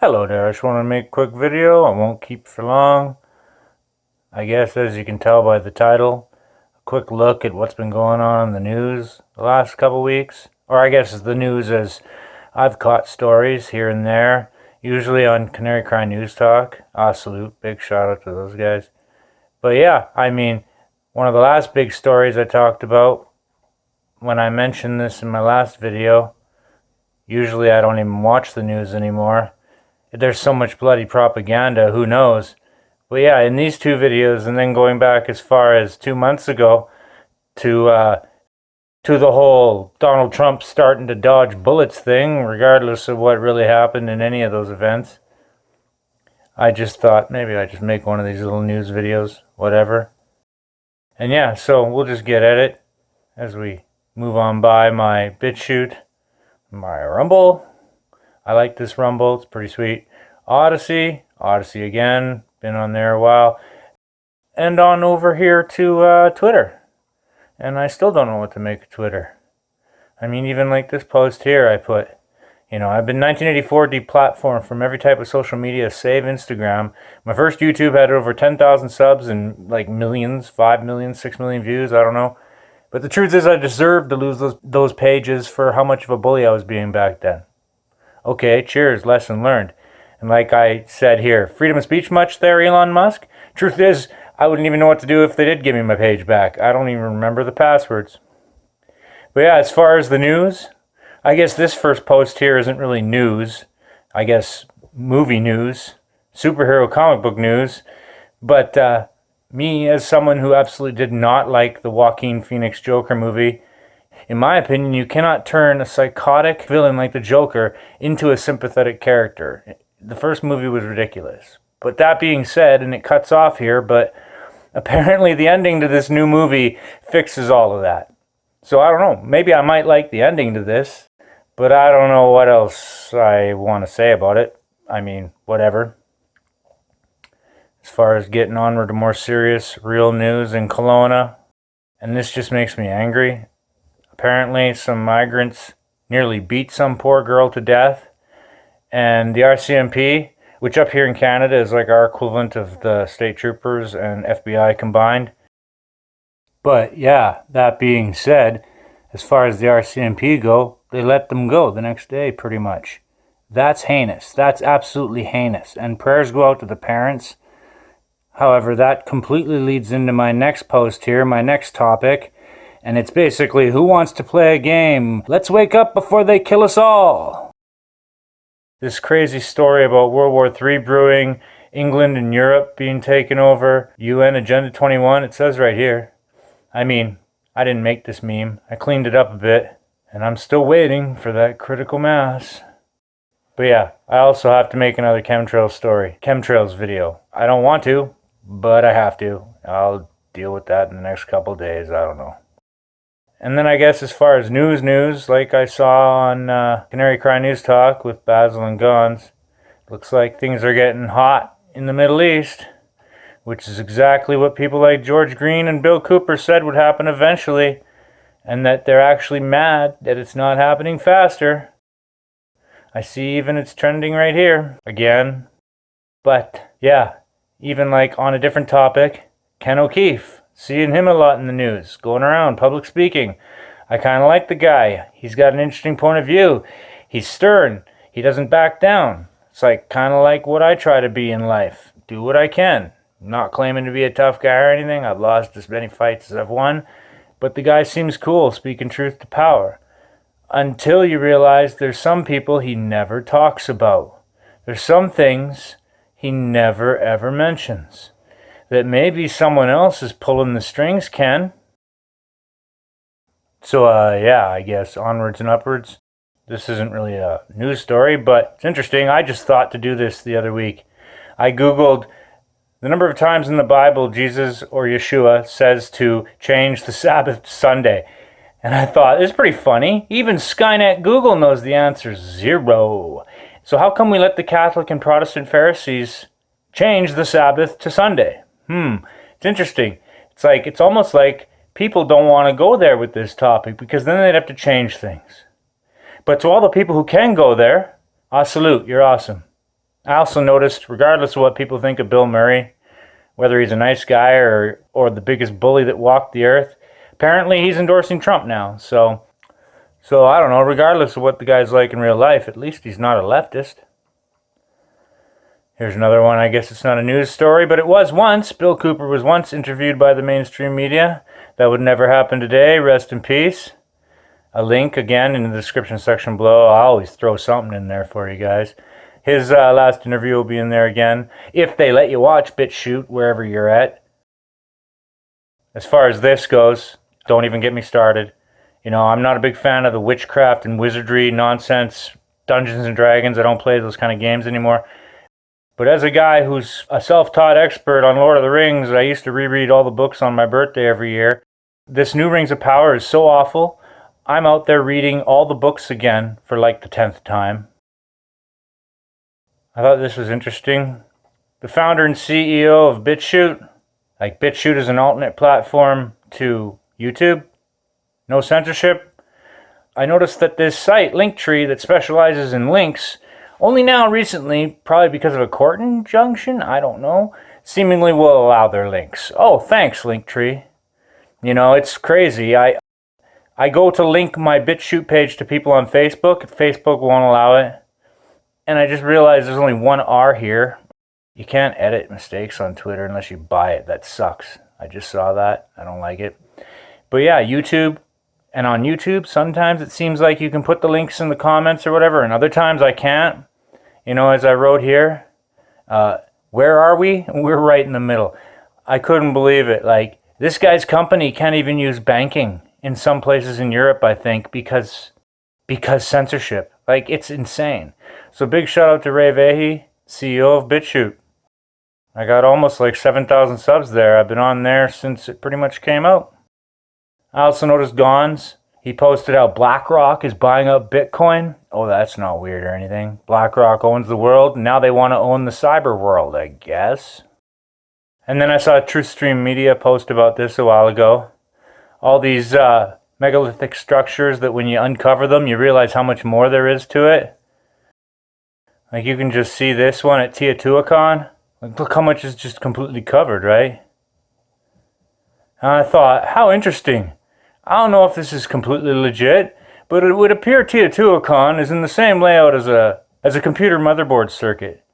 Hello there, I just want to make a quick video. I won't keep for long. I guess as you can tell by the title, a quick look at what's been going on in the news the last couple weeks. Or I guess the news as I've caught stories here and there, usually on Canary Cry News Talk. Salute, big shout out to those guys. But yeah, I mean, one of the last big stories I talked about, when I mentioned this in my last video, usually I don't even watch the news anymore. There's so much bloody propaganda, who knows? But yeah, in these two videos, and then going back as far as 2 months ago to the whole Donald Trump starting to dodge bullets thing, regardless of what really happened in any of those events, I just thought maybe I'd just make one of these little news videos, whatever. And yeah, so we'll just get at it as we move on by my BitChute, my Rumble. I like this Rumble, it's pretty sweet. Odyssey again, been on there a while. And on over here to Twitter. And I still don't know what to make of Twitter. I mean, even like this post here I put, I've been 1984 deplatformed from every type of social media, save Instagram. My first YouTube had over 10,000 subs and like millions, 5 million, 6 million views, I don't know. But the truth is I deserved to lose those pages for how much of a bully I was being back then. Okay, cheers, lesson learned. And like I said here, freedom of speech much there, Elon Musk? Truth is, I wouldn't even know what to do if they did give me my page back. I don't even remember the passwords. But yeah, as far as the news, I guess this first post here isn't really news. I guess movie news, superhero comic book news. But me, as someone who absolutely did not like the Joaquin Phoenix Joker movie, in my opinion, you cannot turn a psychotic villain like the Joker into a sympathetic character. The first movie was ridiculous. But that being said, and it cuts off here, but apparently the ending to this new movie fixes all of that. So I don't know, maybe I might like the ending to this, but I don't know what else I want to say about it. I mean, whatever. As far as getting onward to more serious, real news in Kelowna, and this just makes me angry. Apparently, some migrants nearly beat some poor girl to death, and the RCMP, which up here in Canada is like our equivalent of the state troopers and FBI combined. But yeah, that being said, as far as the RCMP go, they let them go the next day pretty much. That's heinous. That's absolutely heinous. And prayers go out to the parents. However, that completely leads into my next post here, my next topic. And it's basically, who wants to play a game? Let's wake up before they kill us all. This crazy story about World War III brewing, England and Europe being taken over, UN Agenda 21, it says right here. I mean, I didn't make this meme. I cleaned it up a bit, and I'm still waiting for that critical mass. But yeah, I also have to make another chemtrails video. I don't want to, but I have to. I'll deal with that in the next couple days, I don't know. And then I guess as far as news, like I saw on Canary Cry News Talk with Basil and Gons, looks like things are getting hot in the Middle East, which is exactly what people like George Green and Bill Cooper said would happen eventually, and that they're actually mad that it's not happening faster. I see even it's trending right here, again. But yeah, even like on a different topic, Ken O'Keefe. Seeing him a lot in the news, going around, public speaking. I kind of like the guy. He's got an interesting point of view. He's stern. He doesn't back down. It's like kind of like what I try to be in life. Do what I can. I'm not claiming to be a tough guy or anything. I've lost as many fights as I've won. But the guy seems cool, speaking truth to power. Until you realize there's some people he never talks about. There's some things he never ever mentions. That maybe someone else is pulling the strings, Ken. So, yeah, I guess onwards and upwards. This isn't really a news story, but it's interesting. I just thought to do this the other week. I Googled the number of times in the Bible Jesus or Yahshua says to change the Sabbath to Sunday. And I thought, it's pretty funny. Even Skynet Google knows the answer, 0. So how come we let the Catholic and Protestant Pharisees change the Sabbath to Sunday? It's interesting. It's almost like people don't want to go there with this topic because then they'd have to change things. But to all the people who can go there, I salute, you're awesome. I also noticed, regardless of what people think of Bill Murray, whether he's a nice guy or the biggest bully that walked the earth, apparently he's endorsing Trump now. So I don't know, regardless of what the guy's like in real life, at least he's not a leftist. Here's another one. I guess it's not a news story, but it was once. Bill Cooper was once interviewed by the mainstream media. That would never happen today. Rest in peace. A link, again, in the description section below. I always throw something in there for you guys. His last interview will be in there again, if they let you watch BitChute wherever you're at. As far as this goes, don't even get me started. You know, I'm not a big fan of the witchcraft and wizardry nonsense, Dungeons and Dragons. I don't play those kind of games anymore. But as a guy who's a self-taught expert on Lord of the Rings, I used to reread all the books on my birthday every year. This new Rings of Power is so awful. I'm out there reading all the books again for like the 10th time. I thought this was interesting. The founder and CEO of BitChute, like BitChute is an alternate platform to YouTube. No censorship. I noticed that this site, Linktree, that specializes in links, only now recently, probably because of a court injunction, I don't know, seemingly will allow their links. Oh, thanks, Linktree. You know, it's crazy. I go to link my BitChute page to people on Facebook. Facebook won't allow it. And I just realized there's only one R here. You can't edit mistakes on Twitter unless you buy it. That sucks. I just saw that. I don't like it. But yeah, YouTube. And on YouTube, sometimes it seems like you can put the links in the comments or whatever, and other times I can't. You know, as I wrote here, where are we? We're right in the middle. I couldn't believe it. Like, this guy's company can't even use banking in some places in Europe, I think, because censorship. Like, it's insane. So big shout out to Yahuah YAH, CEO of BitChute. I got almost like 7,000 subs there. I've been on there since it pretty much came out. I also noticed Gons. He posted how BlackRock is buying up Bitcoin. Oh, that's not weird or anything. BlackRock owns the world, and now they want to own the cyber world, I guess. And then I saw Truthstream Media post about this a while ago. All these megalithic structures that when you uncover them, you realize how much more there is to it. Like, you can just see this one at Teotihuacan. Like, look how much is just completely covered, right? And I thought, how interesting. I don't know if this is completely legit, but it would appear Teotihuacan is in the same layout as a computer motherboard circuit.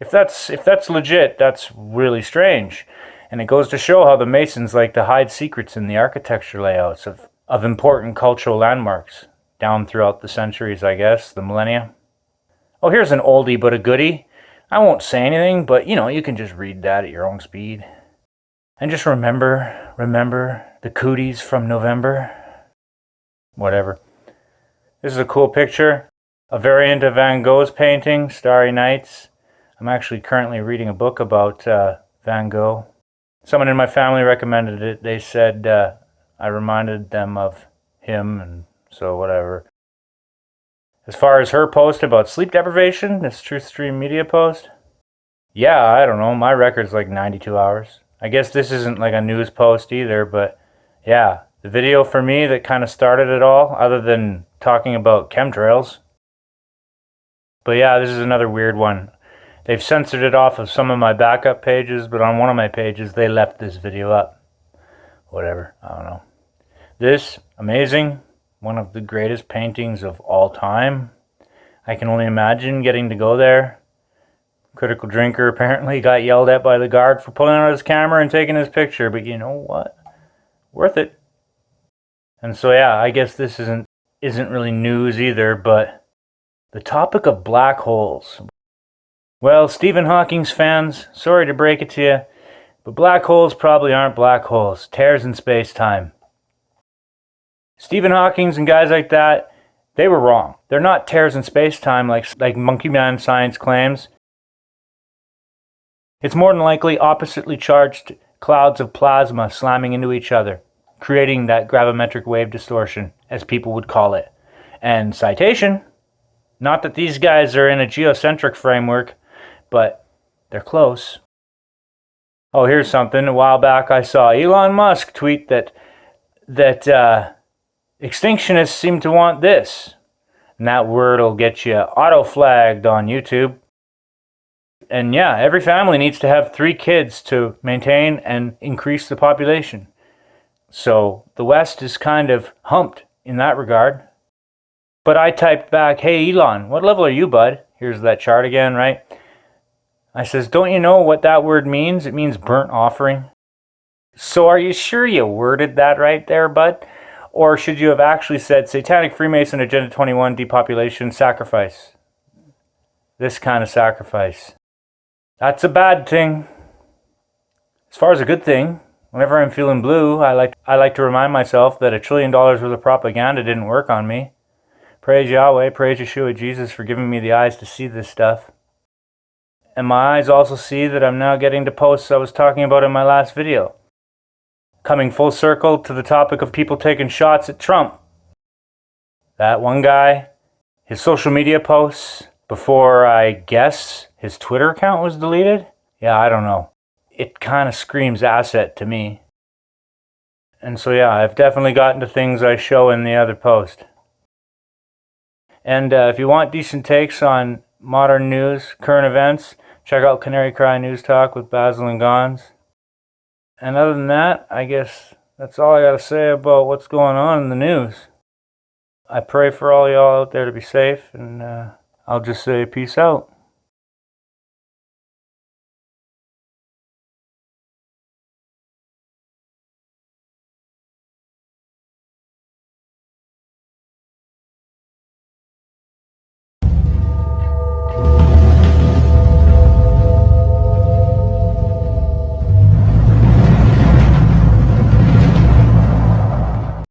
If that's legit, that's really strange. And it goes to show how the Masons like to hide secrets in the architecture layouts of important cultural landmarks down throughout the centuries, I guess, the millennia. Oh, here's an oldie but a goodie. I won't say anything, but you know, you can just read that at your own speed. And just remember the cooties from November. Whatever. This is a cool picture. A variant of Van Gogh's painting, Starry Nights. I'm actually currently reading a book about Van Gogh. Someone in my family recommended it. They said I reminded them of him, and so whatever. As far as her post about sleep deprivation, this Truthstream Media post, yeah, I don't know. My record's like 92 hours. I guess this isn't like a news post either, but yeah, the video for me that kind of started it all, other than talking about chemtrails. But yeah, this is another weird one. They've censored it off of some of my backup pages, but on one of my pages, they left this video up. Whatever, I don't know. This, amazing, one of the greatest paintings of all time. I can only imagine getting to go there. Critical Drinker apparently got yelled at by the guard for pulling out his camera and taking his picture, but you know what? Worth it. And so yeah, I guess this isn't really news either, but the topic of black holes. Well, Stephen Hawking's fans, sorry to break it to you, but black holes probably aren't black holes. Tears in space-time. Stephen Hawking's and guys like that, they were wrong. They're not tears in space-time like Monkey Man science claims. It's more than likely oppositely charged clouds of plasma slamming into each other, creating that gravimetric wave distortion, as people would call it. And citation, not that these guys are in a geocentric framework, but they're close. Oh, here's something. A while back I saw Elon Musk tweet that extinctionists seem to want this. And that word will get you auto-flagged on YouTube. And yeah, every family needs to have 3 kids to maintain and increase the population. So the West is kind of humped in that regard. But I typed back, hey Elon, what level are you, bud? Here's that chart again, right? I says, don't you know what that word means? It means burnt offering. So are you sure you worded that right there, bud? Or should you have actually said Satanic Freemason Agenda 21 depopulation sacrifice? This kind of sacrifice. That's a bad thing. As far as a good thing, whenever I'm feeling blue, I like to remind myself that $1 trillion worth of propaganda didn't work on me. Praise Yahweh, praise Yahshua Jesus for giving me the eyes to see this stuff. And my eyes also see that I'm now getting to posts I was talking about in my last video. Coming full circle to the topic of people taking shots at Trump. That one guy, his social media posts, before I guess his Twitter account was deleted? Yeah, I don't know. It kind of screams asset to me. And so yeah, I've definitely gotten to things I show in the other post. And if you want decent takes on modern news, current events, check out Canary Cry News Talk with Basil and Gons. And other than that, I guess that's all I got to say about what's going on in the news. I pray for all y'all out there to be safe, and I'll just say peace out.